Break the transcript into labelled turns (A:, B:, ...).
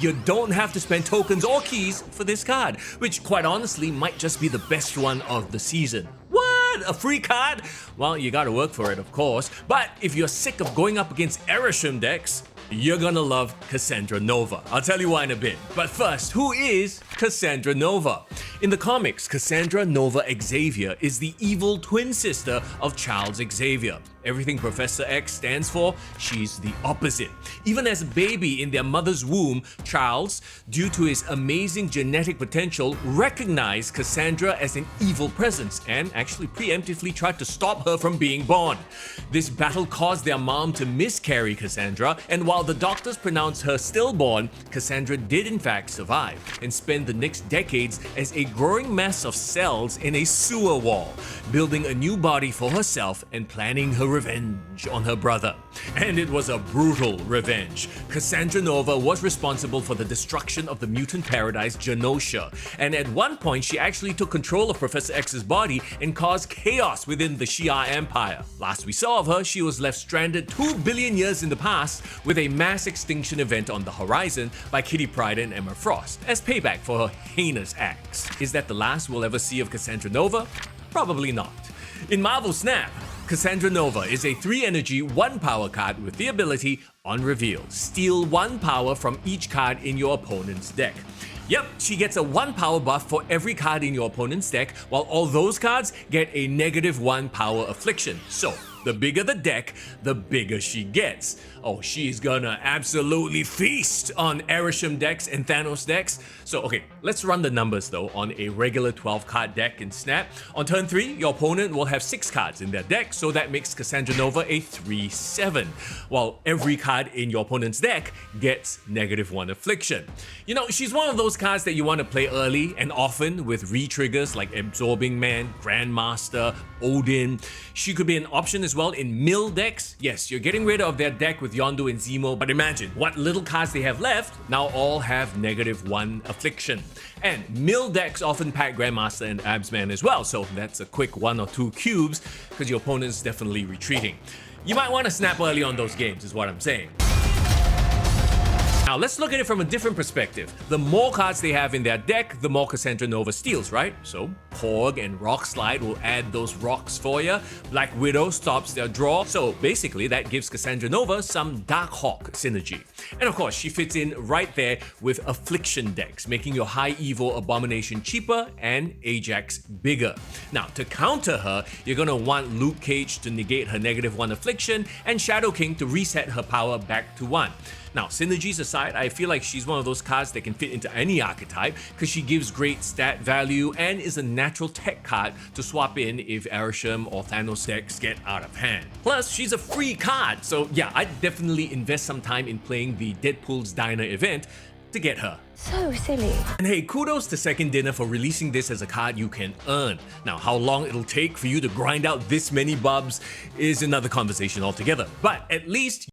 A: You don't have to spend tokens or keys for this card, which quite honestly might just be the best one of the season. What? A free card? Well, you gotta work for it, of course, but if you're sick of going up against Arishem decks, you're gonna love Cassandra Nova. I'll tell you why in a bit. But first, who is Cassandra Nova? In the comics, Cassandra Nova Xavier is the evil twin sister of Charles Xavier. Everything Professor X stands for, she's the opposite. Even as a baby in their mother's womb, Charles, due to his amazing genetic potential, recognized Cassandra as an evil presence and actually preemptively tried to stop her from being born. This battle caused their mom to miscarry Cassandra, and while the doctors pronounced her stillborn, Cassandra did in fact survive and spend the next decades as a growing mass of cells in a sewer wall, building a new body for herself and planning her revenge on her brother. And it was a brutal revenge. Cassandra Nova was responsible for the destruction of the mutant paradise Genosha, and at one point she actually took control of Professor X's body and caused chaos within the Shia Empire. Last we saw of her, she was left stranded 2 billion years in the past with a mass extinction event on the horizon by Kitty Pryde and Emma Frost as payback for her heinous acts. Is that the last we'll ever see of Cassandra Nova? Probably not. In Marvel Snap, Cassandra Nova is a 3-energy, 1-power card with the ability, on reveal, steal 1 power from each card in your opponent's deck. Yep, she gets a 1 power buff for every card in your opponent's deck, while all those cards get a -1 power affliction. So, the bigger the deck, the bigger she gets. Oh, she's gonna absolutely feast on Arishem decks and Thanos decks. So, okay, let's run the numbers though on a regular 12-card deck in Snap. On turn 3, your opponent will have 6 cards in their deck, so that makes Cassandra Nova a 3/7, while every card in your opponent's deck gets -1 affliction. You know, she's one of those cards that you want to play early and often with re-triggers like Absorbing Man, Grandmaster, Odin. She could be an option as well in mill decks. Yes, you're getting rid of their deck with Yondu and Zemo, but imagine what little cards they have left now all have -1 affliction. And mill decks often pack Grandmaster and Absman as well, so that's a quick 1 or 2 cubes because your opponent's definitely retreating. You might want to snap early on those games is what I'm saying. Now let's look at it from a different perspective. The more cards they have in their deck, the more Cassandra Nova steals, right? So Porg and Rock Slide will add those rocks for you. Black Widow stops their draw. So basically that gives Cassandra Nova some Darkhawk synergy. And of course she fits in right there with Affliction decks, making your High Evil Abomination cheaper and Ajax bigger. Now to counter her, you're gonna want Luke Cage to negate her -1 affliction and Shadow King to reset her power back to 1. Now, synergies aside, I feel like she's one of those cards that can fit into any archetype because she gives great stat value and is a natural tech card to swap in if Arishem or Thanos decks get out of hand. Plus, she's a free card, so yeah, I'd definitely invest some time in playing the Deadpool's Diner event to get her.
B: So silly.
A: And hey, kudos to Second Dinner for releasing this as a card you can earn. Now, how long it'll take for you to grind out this many bubs is another conversation altogether, but at least